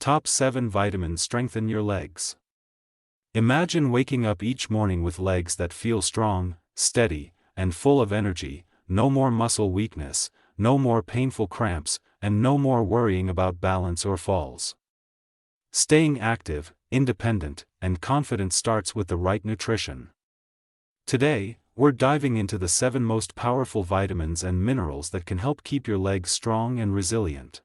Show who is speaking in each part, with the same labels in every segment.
Speaker 1: Top 7 Vitamins Strengthen Your Legs. Imagine waking up each morning with legs that feel strong, steady, and full of energy. No more muscle weakness, no more painful cramps, and no more worrying about balance or falls. Staying active, independent, and confident starts with the right nutrition. Today, we're diving into the 7 most powerful vitamins and minerals that can help keep your legs strong and resilient.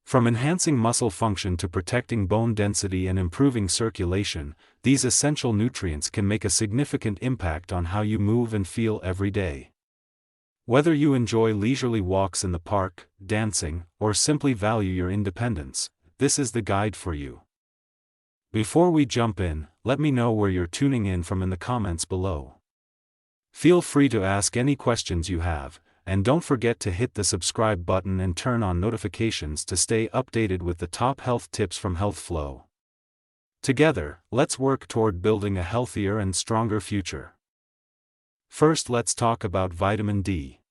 Speaker 1: From enhancing muscle function to protecting bone density and improving circulation, these essential nutrients can make a significant impact on how you move and feel every day. Whether you enjoy leisurely walks in the park, dancing, or simply value your independence, this is the guide for you. Before we jump in, let me know where you're tuning in from in the comments below. Feel free to ask any questions you have, and don't forget to hit the subscribe button and turn on notifications to stay updated with the top health tips from HealthFlow. Together, let's work toward building a healthier and stronger future. First, let's talk about vitamin D.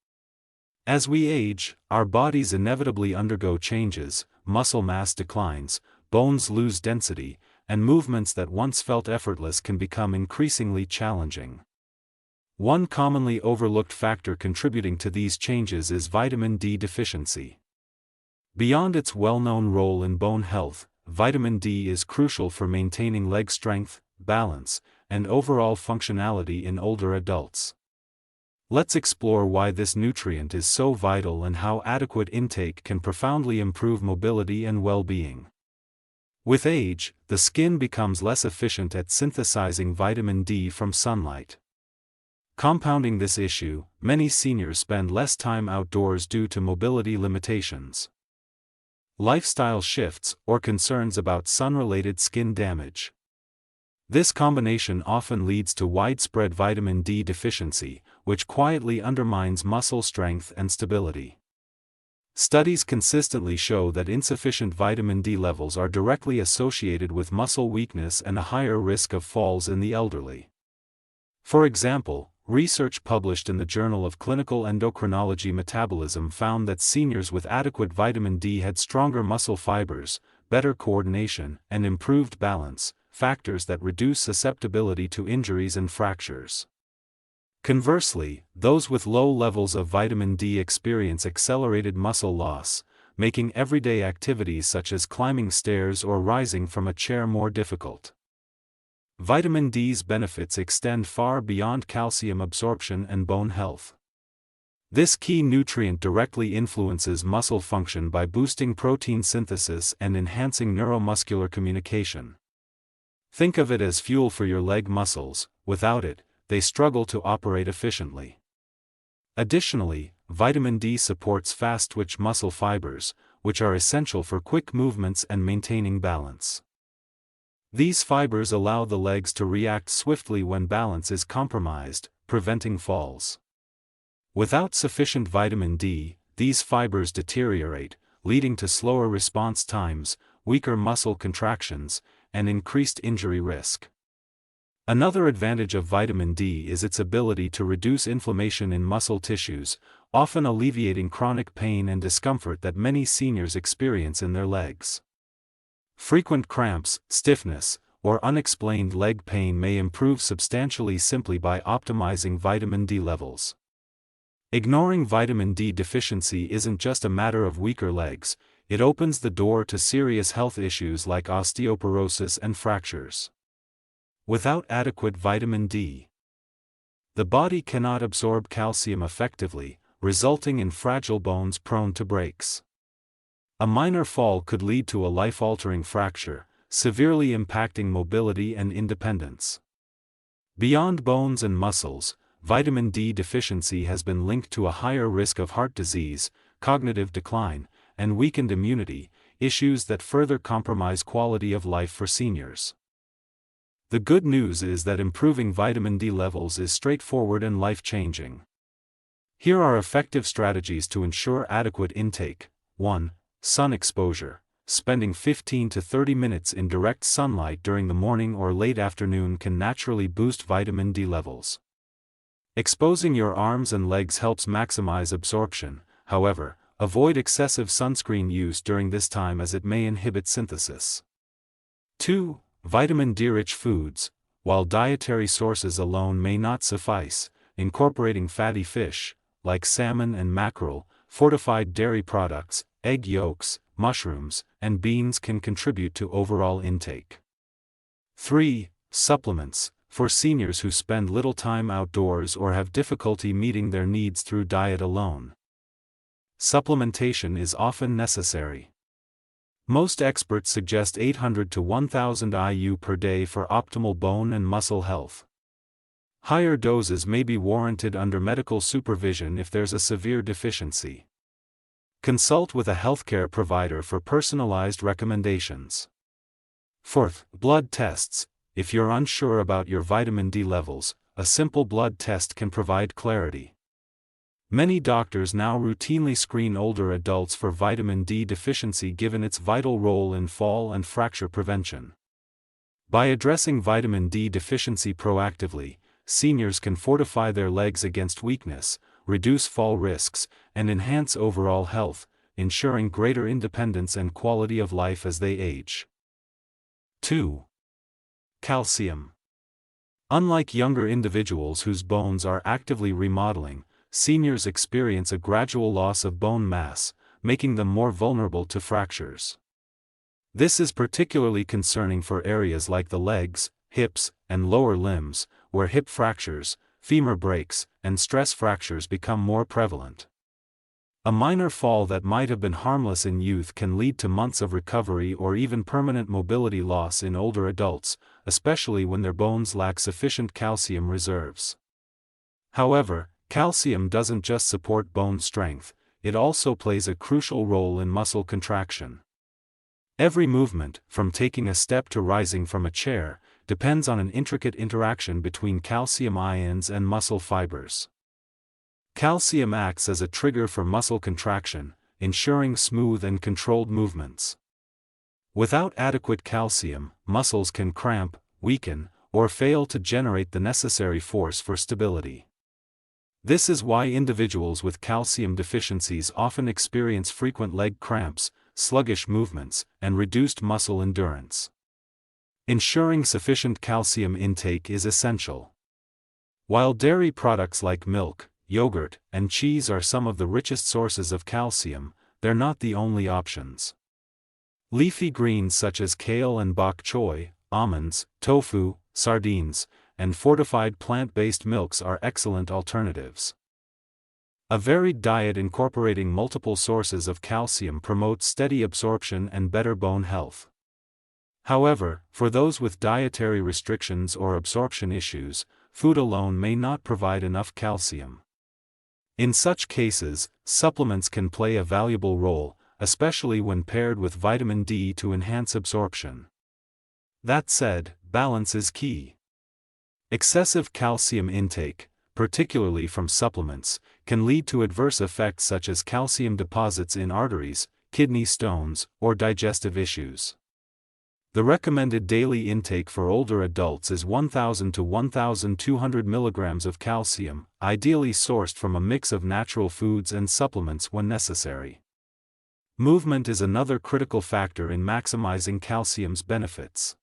Speaker 1: As we age, our bodies inevitably undergo changes, muscle mass declines, bones lose density, and movements that once felt effortless can become increasingly challenging. One commonly overlooked factor contributing to these changes is vitamin D deficiency. Beyond its well-known role in bone health, vitamin D is crucial for maintaining leg strength, balance, and overall functionality in older adults. Let's explore why this nutrient is so vital and how adequate intake can profoundly improve mobility and well-being. With age, the skin becomes less efficient at synthesizing vitamin D from sunlight. Compounding this issue, many seniors spend less time outdoors due to mobility limitations, lifestyle shifts, or concerns about sun-related skin damage. This combination often leads to widespread vitamin D deficiency, which quietly undermines muscle strength and stability. Studies consistently show that insufficient vitamin D levels are directly associated with muscle weakness and a higher risk of falls in the elderly. For example, research published in the Journal of Clinical Endocrinology Metabolism found that seniors with adequate vitamin D had stronger muscle fibers, better coordination, and improved balance, factors that reduce susceptibility to injuries and fractures. Conversely, those with low levels of vitamin D experience accelerated muscle loss, making everyday activities such as climbing stairs or rising from a chair more difficult. Vitamin D's benefits extend far beyond calcium absorption and bone health. This key nutrient directly influences muscle function by boosting protein synthesis and enhancing neuromuscular communication. Think of it as fuel for your leg muscles. Without it, they struggle to operate efficiently. Additionally, vitamin D supports fast-twitch muscle fibers, which are essential for quick movements and maintaining balance. These fibers allow the legs to react swiftly when balance is compromised, preventing falls. Without sufficient vitamin D, these fibers deteriorate, leading to slower response times, weaker muscle contractions, and increased injury risk. Another advantage of vitamin D is its ability to reduce inflammation in muscle tissues, often alleviating chronic pain and discomfort that many seniors experience in their legs. Frequent cramps, stiffness, or unexplained leg pain may improve substantially simply by optimizing vitamin D levels. Ignoring vitamin D deficiency isn't just a matter of weaker legs, it opens the door to serious health issues like osteoporosis and fractures. Without adequate vitamin D, the body cannot absorb calcium effectively, resulting in fragile bones prone to breaks. A minor fall could lead to a life-altering fracture, severely impacting mobility and independence. Beyond bones and muscles, vitamin D deficiency has been linked to a higher risk of heart disease, cognitive decline, and weakened immunity, issues that further compromise quality of life for seniors. The good news is that improving vitamin D levels is straightforward and life-changing. Here are effective strategies to ensure adequate intake. 1. Sun exposure. Spending 15 to 30 minutes in direct sunlight during the morning or late afternoon can naturally boost vitamin D levels. Exposing your arms and legs helps maximize absorption. However, avoid excessive sunscreen use during this time as it may inhibit synthesis. 2. Vitamin D-rich foods. While dietary sources alone may not suffice, incorporating fatty fish, like salmon and mackerel, fortified dairy products, egg yolks, mushrooms, and beans can contribute to overall intake. 3. Supplements. For seniors who spend little time outdoors or have difficulty meeting their needs through diet alone, supplementation is often necessary. Most experts suggest 800 to 1000 IU per day for optimal bone and muscle health. Higher doses may be warranted under medical supervision if there's a severe deficiency. Consult with a healthcare provider for personalized recommendations. 4th, blood tests. If you're unsure about your vitamin D levels, a simple blood test can provide clarity. Many doctors now routinely screen older adults for vitamin D deficiency given its vital role in fall and fracture prevention. By addressing vitamin D deficiency proactively, seniors can fortify their legs against weakness, reduce fall risks, and enhance overall health, ensuring greater independence and quality of life as they age. 2. Calcium. Unlike younger individuals whose bones are actively remodeling, seniors experience a gradual loss of bone mass, making them more vulnerable to fractures. This is particularly concerning for areas like the legs, hips, and lower limbs, where hip fractures, femur breaks, and stress fractures become more prevalent. A minor fall that might have been harmless in youth can lead to months of recovery or even permanent mobility loss in older adults, especially when their bones lack sufficient calcium reserves. However, calcium doesn't just support bone strength, it also plays a crucial role in muscle contraction. Every movement, from taking a step to rising from a chair, depends on an intricate interaction between calcium ions and muscle fibers. Calcium acts as a trigger for muscle contraction, ensuring smooth and controlled movements. Without adequate calcium, muscles can cramp, weaken, or fail to generate the necessary force for stability. This is why individuals with calcium deficiencies often experience frequent leg cramps, sluggish movements, and reduced muscle endurance. Ensuring sufficient calcium intake is essential. While dairy products like milk, yogurt, and cheese are some of the richest sources of calcium, they're not the only options. Leafy greens such as kale and bok choy, almonds, tofu, sardines, and fortified plant-based milks are excellent alternatives. A varied diet incorporating multiple sources of calcium promotes steady absorption and better bone health. However, for those with dietary restrictions or absorption issues, food alone may not provide enough calcium. In such cases, supplements can play a valuable role, especially when paired with vitamin D to enhance absorption. That said, balance is key. Excessive calcium intake, particularly from supplements, can lead to adverse effects such as calcium deposits in arteries, kidney stones, or digestive issues. The recommended daily intake for older adults is 1,000 to 1,200 mg of calcium, ideally sourced from a mix of natural foods and supplements when necessary. Movement is another critical factor in maximizing calcium's benefits.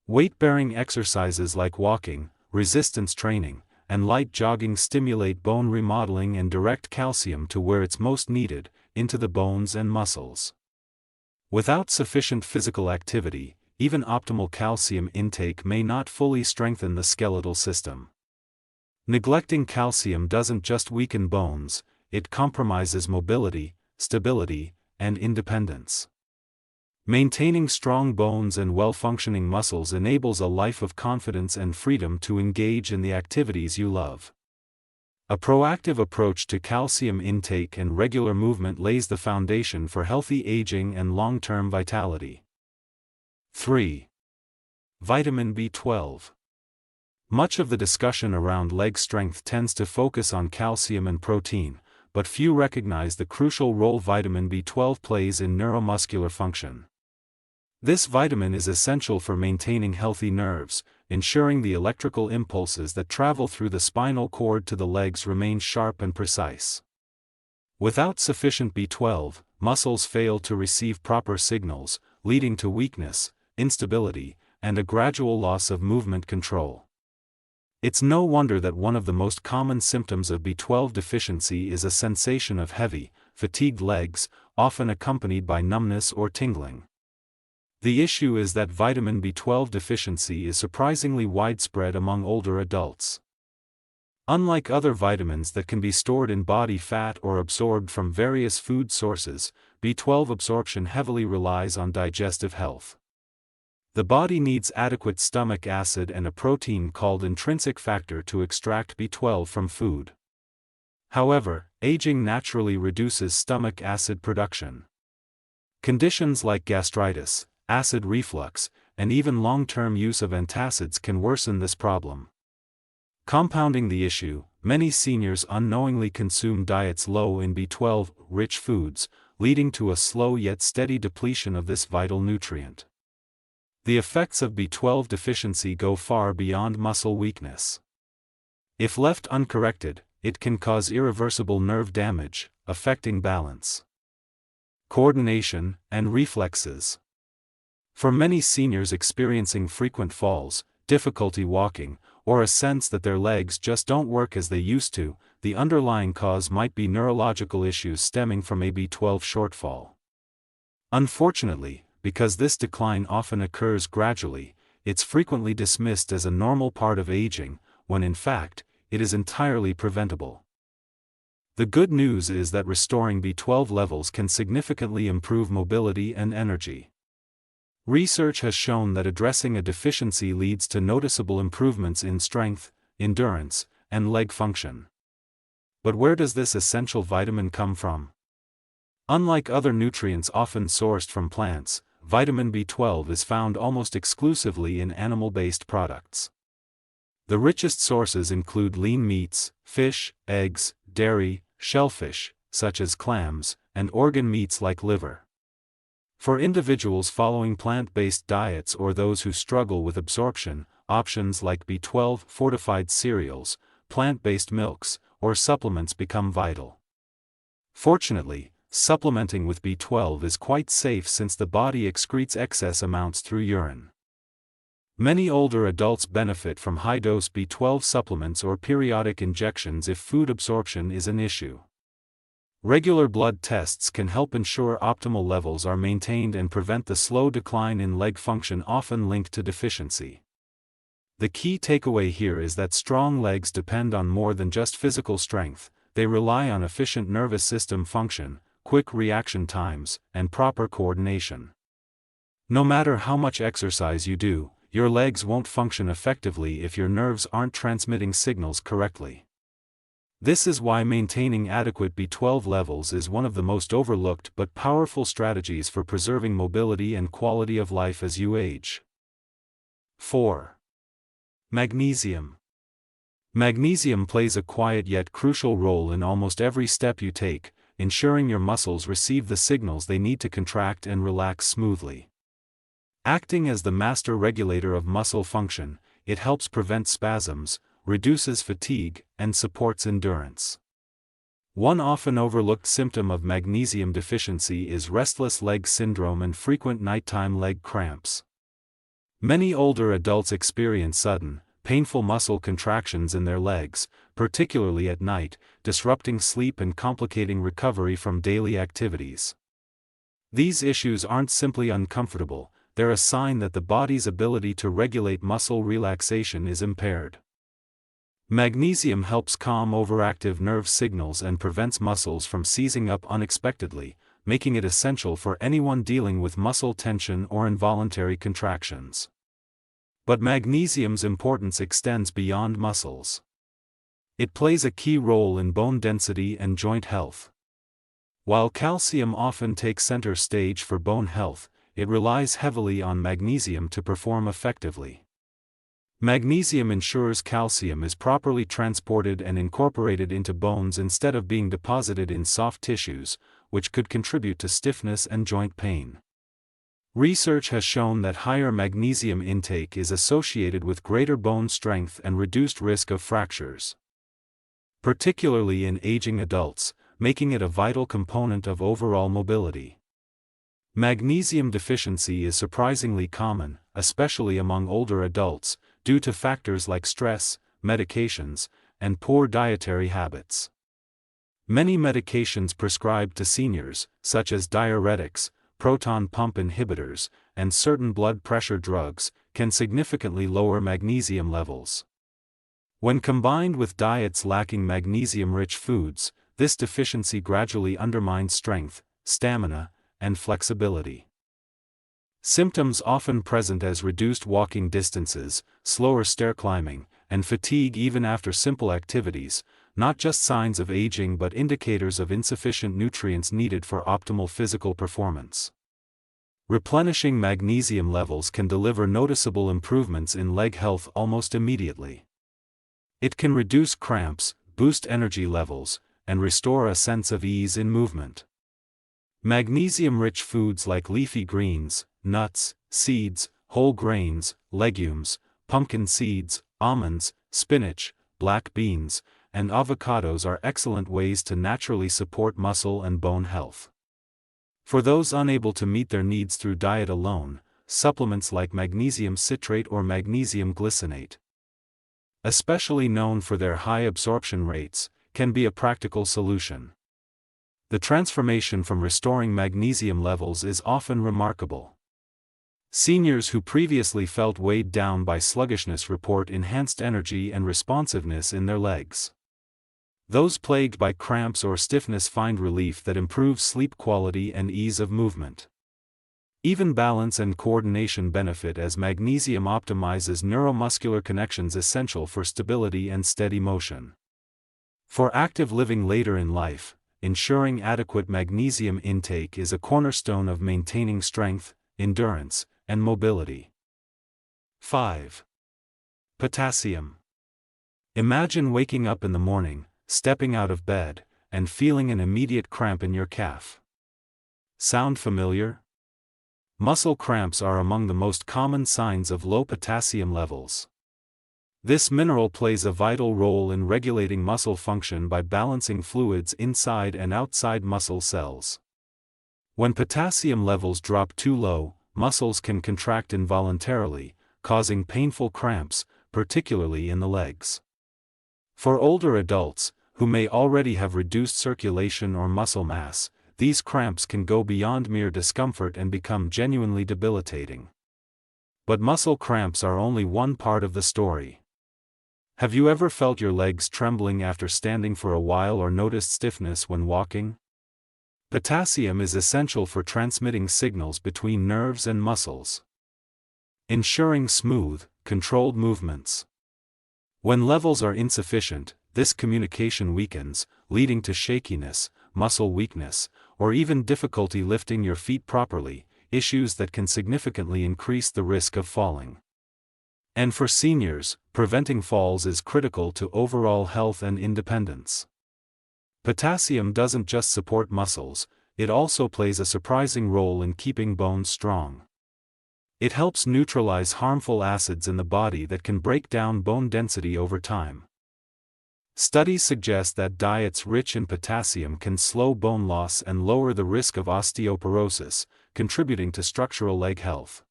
Speaker 1: Weight-bearing exercises like walking, resistance training, and light jogging stimulate bone remodeling and direct calcium to where it's most needed, into the bones and muscles. Without sufficient physical activity, even optimal calcium intake may not fully strengthen the skeletal system. Neglecting calcium doesn't just weaken bones, it compromises mobility, stability, and independence. Maintaining strong bones and well-functioning muscles enables a life of confidence and freedom to engage in the activities you love. A proactive approach to calcium intake and regular movement lays the foundation for healthy aging and long-term vitality. 3. Vitamin B12. Much of the discussion around leg strength tends to focus on calcium and protein, but few recognize the crucial role vitamin B12 plays in neuromuscular function. This vitamin is essential for maintaining healthy nerves, ensuring the electrical impulses that travel through the spinal cord to the legs remain sharp and precise. Without sufficient B12, muscles fail to receive proper signals, leading to weakness, instability, and a gradual loss of movement control. It's no wonder that one of the most common symptoms of B12 deficiency is a sensation of heavy, fatigued legs, often accompanied by numbness or tingling. The issue is that vitamin B12 deficiency is surprisingly widespread among older adults. Unlike other vitamins that can be stored in body fat or absorbed from various food sources, B12 absorption heavily relies on digestive health. The body needs adequate stomach acid and a protein called intrinsic factor to extract B12 from food. However, aging naturally reduces stomach acid production. Conditions like gastritis, acid reflux, and even long-term use of antacids can worsen this problem. Compounding the issue, many seniors unknowingly consume diets low in B12-rich foods, leading to a slow yet steady depletion of this vital nutrient. The effects of B12 deficiency go far beyond muscle weakness. If left uncorrected, it can cause irreversible nerve damage, affecting balance, coordination, and reflexes. For many seniors experiencing frequent falls, difficulty walking, or a sense that their legs just don't work as they used to, the underlying cause might be neurological issues stemming from a B12 shortfall. Unfortunately, because this decline often occurs gradually, it's frequently dismissed as a normal part of aging, when in fact, it is entirely preventable. The good news is that restoring B12 levels can significantly improve mobility and energy. Research has shown that addressing a deficiency leads to noticeable improvements in strength, endurance, and leg function. But where does this essential vitamin come from? Unlike other nutrients often sourced from plants, vitamin B12 is found almost exclusively in animal-based products. The richest sources include lean meats, fish, eggs, dairy, shellfish, such as clams, and organ meats like liver. For individuals following plant-based diets or those who struggle with absorption, options like B12-fortified cereals, plant-based milks, or supplements become vital. Fortunately, supplementing with B12 is quite safe since the body excretes excess amounts through urine. Many older adults benefit from high-dose B12 supplements or periodic injections if food absorption is an issue. Regular blood tests can help ensure optimal levels are maintained and prevent the slow decline in leg function often linked to deficiency. The key takeaway here is that strong legs depend on more than just physical strength, they rely on efficient nervous system function, quick reaction times, and proper coordination. No matter how much exercise you do, your legs won't function effectively if your nerves aren't transmitting signals correctly. This is why maintaining adequate B12 levels is one of the most overlooked but powerful strategies for preserving mobility and quality of life as you age. 4. Magnesium. Magnesium plays a quiet yet crucial role in almost every step you take, ensuring your muscles receive the signals they need to contract and relax smoothly. Acting as the master regulator of muscle function, it helps prevent spasms, reduces fatigue, and supports endurance. One often overlooked symptom of magnesium deficiency is restless leg syndrome and frequent nighttime leg cramps. Many older adults experience sudden, painful muscle contractions in their legs, particularly at night, disrupting sleep and complicating recovery from daily activities. These issues aren't simply uncomfortable, they're a sign that the body's ability to regulate muscle relaxation is impaired. Magnesium helps calm overactive nerve signals and prevents muscles from seizing up unexpectedly, making it essential for anyone dealing with muscle tension or involuntary contractions. But magnesium's importance extends beyond muscles. It plays a key role in bone density and joint health. While calcium often takes center stage for bone health, it relies heavily on magnesium to perform effectively. Magnesium ensures calcium is properly transported and incorporated into bones instead of being deposited in soft tissues, which could contribute to stiffness and joint pain. Research has shown that higher magnesium intake is associated with greater bone strength and reduced risk of fractures. Particularly in aging adults, making it a vital component of overall mobility. Magnesium deficiency is surprisingly common, especially among older adults, due to factors like stress, medications, and poor dietary habits. Many medications prescribed to seniors, such as diuretics, proton pump inhibitors, and certain blood pressure drugs, can significantly lower magnesium levels. When combined with diets lacking magnesium-rich foods, this deficiency gradually undermines strength, stamina, and flexibility. Symptoms often present as reduced walking distances, slower stair climbing, and fatigue even after simple activities, not just signs of aging but indicators of insufficient nutrients needed for optimal physical performance. Replenishing magnesium levels can deliver noticeable improvements in leg health almost immediately. It can reduce cramps, boost energy levels, and restore a sense of ease in movement. Magnesium-rich foods like leafy greens, nuts, seeds, whole grains, legumes, pumpkin seeds, almonds, spinach, black beans, and avocados are excellent ways to naturally support muscle and bone health. For those unable to meet their needs through diet alone, supplements like magnesium citrate or magnesium glycinate, especially known for their high absorption rates, can be a practical solution. The transformation from restoring magnesium levels is often remarkable. Seniors who previously felt weighed down by sluggishness report enhanced energy and responsiveness in their legs. Those plagued by cramps or stiffness find relief that improves sleep quality and ease of movement. Even balance and coordination benefit as magnesium optimizes neuromuscular connections essential for stability and steady motion. For active living later in life, ensuring adequate magnesium intake is a cornerstone of maintaining strength, endurance, and mobility. 5. Potassium. Imagine waking up in the morning, stepping out of bed, and feeling an immediate cramp in your calf. Sound familiar? Muscle cramps are among the most common signs of low potassium levels. This mineral plays a vital role in regulating muscle function by balancing fluids inside and outside muscle cells. When potassium levels drop too low, muscles can contract involuntarily, causing painful cramps, particularly in the legs. For older adults, who may already have reduced circulation or muscle mass, these cramps can go beyond mere discomfort and become genuinely debilitating. But muscle cramps are only one part of the story. Have you ever felt your legs trembling after standing for a while or noticed stiffness when walking? Potassium is essential for transmitting signals between nerves and muscles, ensuring smooth, controlled movements. When levels are insufficient, this communication weakens, leading to shakiness, muscle weakness, or even difficulty lifting your feet properly, issues that can significantly increase the risk of falling. And for seniors, preventing falls is critical to overall health and independence. Potassium doesn't just support muscles, it also plays a surprising role in keeping bones strong. It helps neutralize harmful acids in the body that can break down bone density over time. Studies suggest that diets rich in potassium can slow bone loss and lower the risk of osteoporosis, contributing to structural leg health.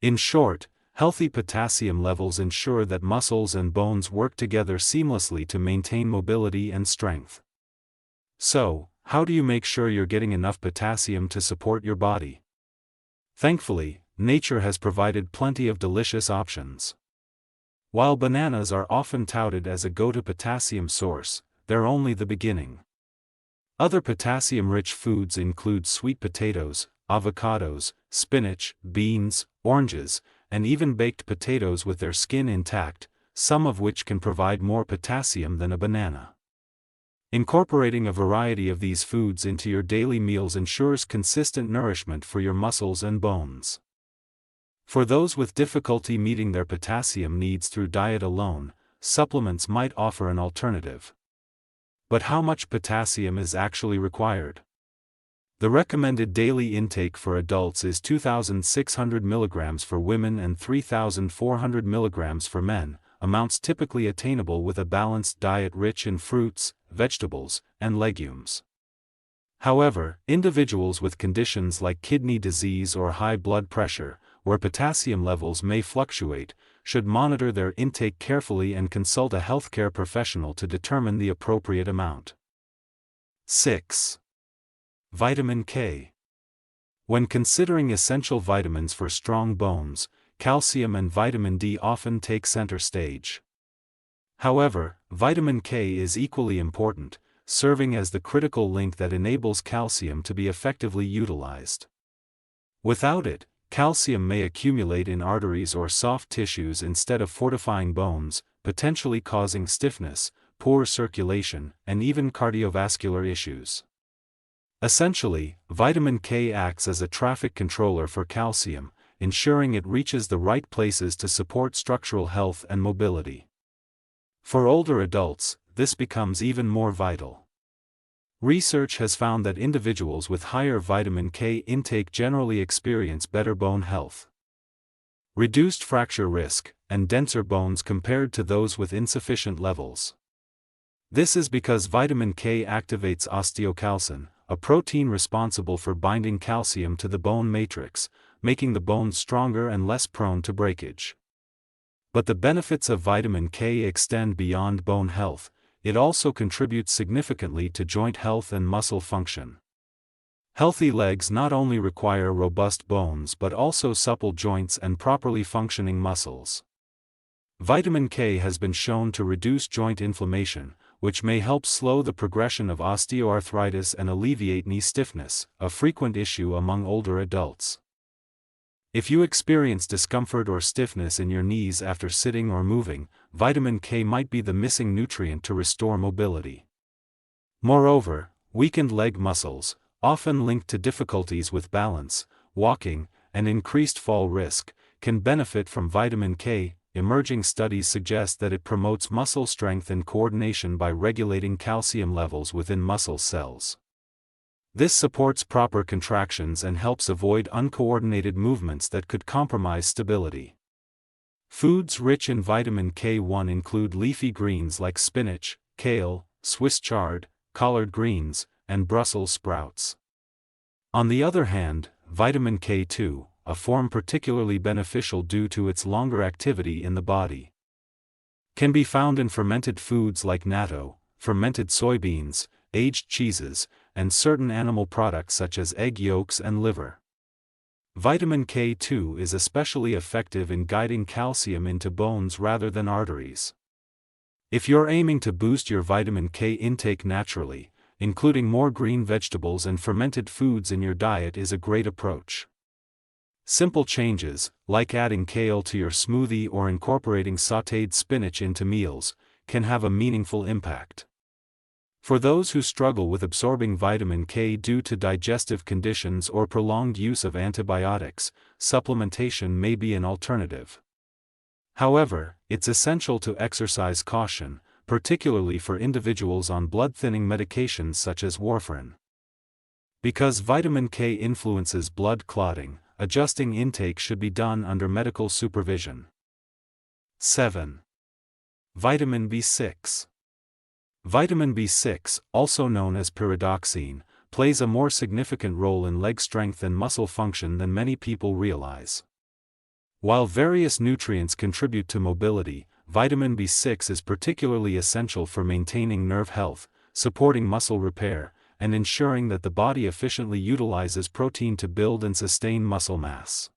Speaker 1: In short, healthy potassium levels ensure that muscles and bones work together seamlessly to maintain mobility and strength. So, how do you make sure you're getting enough potassium to support your body? Thankfully, nature has provided plenty of delicious options. While bananas are often touted as a go-to potassium source, they're only the beginning. Other potassium-rich foods include sweet potatoes, avocados, spinach, beans, oranges, and even baked potatoes with their skin intact, some of which can provide more potassium than a banana. Incorporating a variety of these foods into your daily meals ensures consistent nourishment for your muscles and bones. For those with difficulty meeting their potassium needs through diet alone, supplements might offer an alternative. But how much potassium is actually required? The recommended daily intake for adults is 2,600 mg for women and 3,400 mg for men, amounts typically attainable with a balanced diet rich in fruits, vegetables, and legumes. However, individuals with conditions like kidney disease or high blood pressure, where potassium levels may fluctuate, should monitor their intake carefully and consult a healthcare professional to determine the appropriate amount. 6. Vitamin K. When considering essential vitamins for strong bones, calcium and vitamin D often take center stage. However, vitamin K is equally important, serving as the critical link that enables calcium to be effectively utilized. Without it, calcium may accumulate in arteries or soft tissues instead of fortifying bones, potentially causing stiffness, poor circulation, and even cardiovascular issues. Essentially, vitamin K acts as a traffic controller for calcium, ensuring it reaches the right places to support structural health and mobility. For older adults, this becomes even more vital. Research has found that individuals with higher vitamin K intake generally experience better bone health, reduced fracture risk, and denser bones compared to those with insufficient levels. This is because vitamin K activates osteocalcin, a protein responsible for binding calcium to the bone matrix, making the bones stronger and less prone to breakage. But the benefits of vitamin K extend beyond bone health. It also contributes significantly to joint health and muscle function. Healthy legs not only require robust bones but also supple joints and properly functioning muscles. Vitamin K has been shown to reduce joint inflammation, which may help slow the progression of osteoarthritis and alleviate knee stiffness, a frequent issue among older adults. If you experience discomfort or stiffness in your knees after sitting or moving, vitamin K might be the missing nutrient to restore mobility. Moreover, weakened leg muscles, often linked to difficulties with balance, walking, and increased fall risk, can benefit from vitamin K. Emerging studies suggest that it promotes muscle strength and coordination by regulating calcium levels within muscle cells. This supports proper contractions and helps avoid uncoordinated movements that could compromise stability. Foods rich in vitamin K1 include leafy greens like spinach, kale, Swiss chard, collard greens, and Brussels sprouts. On the other hand, vitamin K2, a form particularly beneficial due to its longer activity in the body, can be found in fermented foods like natto, fermented soybeans, aged cheeses, and certain animal products such as egg yolks and liver. Vitamin K2 is especially effective in guiding calcium into bones rather than arteries. If you're aiming to boost your vitamin K intake naturally, including more green vegetables and fermented foods in your diet is a great approach. Simple changes, like adding kale to your smoothie or incorporating sautéed spinach into meals, can have a meaningful impact. For those who struggle with absorbing vitamin K due to digestive conditions or prolonged use of antibiotics, supplementation may be an alternative. However, it's essential to exercise caution, particularly for individuals on blood-thinning medications such as warfarin. Because vitamin K influences blood clotting, adjusting intake should be done under medical supervision. 7. Vitamin B6. Vitamin B6, also known as pyridoxine, plays a more significant role in leg strength and muscle function than many people realize. While various nutrients contribute to mobility, vitamin B6 is particularly essential for maintaining nerve health, supporting muscle repair, and ensuring that the body efficiently utilizes protein to build and sustain muscle mass.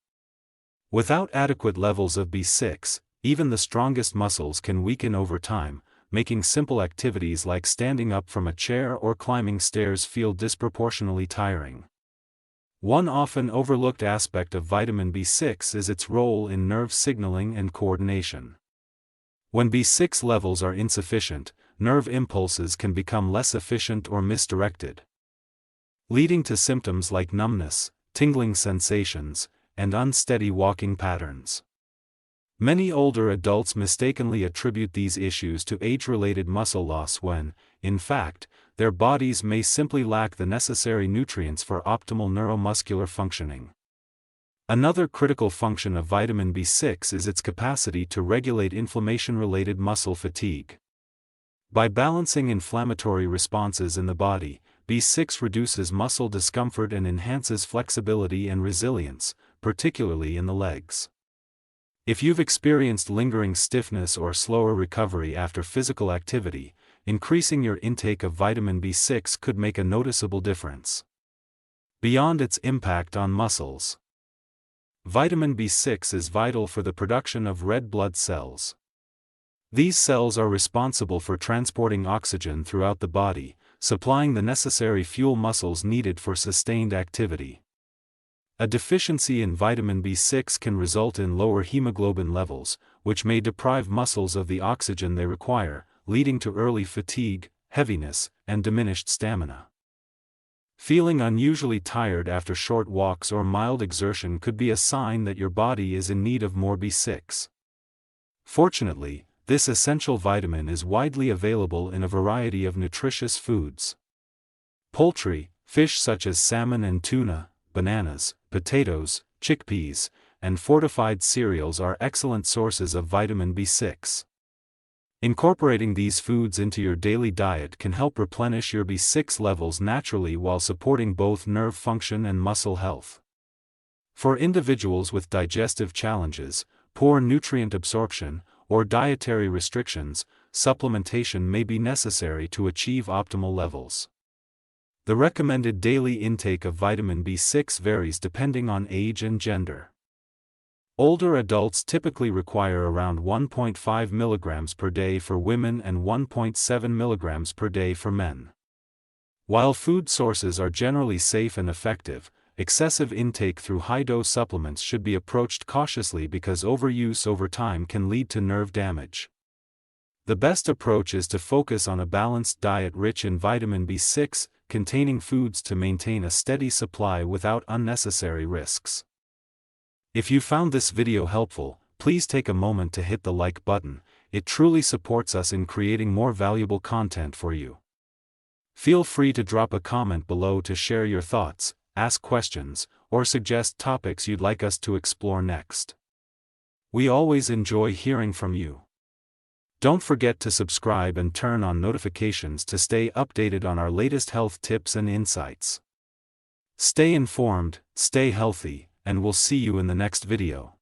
Speaker 1: Without adequate levels of B6, even the strongest muscles can weaken over time, making simple activities like standing up from a chair or climbing stairs feel disproportionately tiring. One often overlooked aspect of vitamin B6 is its role in nerve signaling and coordination. When B6 levels are insufficient, nerve impulses can become less efficient or misdirected, leading to symptoms like numbness, tingling sensations, and unsteady walking patterns. Many older adults mistakenly attribute these issues to age-related muscle loss when, in fact, their bodies may simply lack the necessary nutrients for optimal neuromuscular functioning. Another critical function of vitamin B6 is its capacity to regulate inflammation-related muscle fatigue. By balancing inflammatory responses in the body, B6 reduces muscle discomfort and enhances flexibility and resilience, particularly in the legs. If you've experienced lingering stiffness or slower recovery after physical activity, increasing your intake of vitamin B6 could make a noticeable difference. Beyond its impact on muscles, vitamin B6 is vital for the production of red blood cells. These cells are responsible for transporting oxygen throughout the body, supplying the necessary fuel muscles needed for sustained activity. A deficiency in vitamin B6 can result in lower hemoglobin levels, which may deprive muscles of the oxygen they require, leading to early fatigue, heaviness, and diminished stamina. Feeling unusually tired after short walks or mild exertion could be a sign that your body is in need of more B6. Fortunately, this essential vitamin is widely available in a variety of nutritious foods. Poultry, fish such as salmon and tuna, bananas, potatoes, chickpeas, and fortified cereals are excellent sources of vitamin B6. Incorporating these foods into your daily diet can help replenish your B6 levels naturally while supporting both nerve function and muscle health. For individuals with digestive challenges, poor nutrient absorption, or dietary restrictions, supplementation may be necessary to achieve optimal levels. The recommended daily intake of vitamin B6 varies depending on age and gender. Older adults typically require around 1.5 mg per day for women and 1.7 mg per day for men. While food sources are generally safe and effective, excessive intake through high-dose supplements should be approached cautiously because overuse over time can lead to nerve damage. The best approach is to focus on a balanced diet rich in vitamin B6, containing foods to maintain a steady supply without unnecessary risks. If you found this video helpful, please take a moment to hit the like button. It truly supports us in creating more valuable content for you. Feel free to drop a comment below to share your thoughts, ask questions, or suggest topics you'd like us to explore next. We always enjoy hearing from you. Don't forget to subscribe and turn on notifications to stay updated on our latest health tips and insights. Stay informed, stay healthy, and we'll see you in the next video.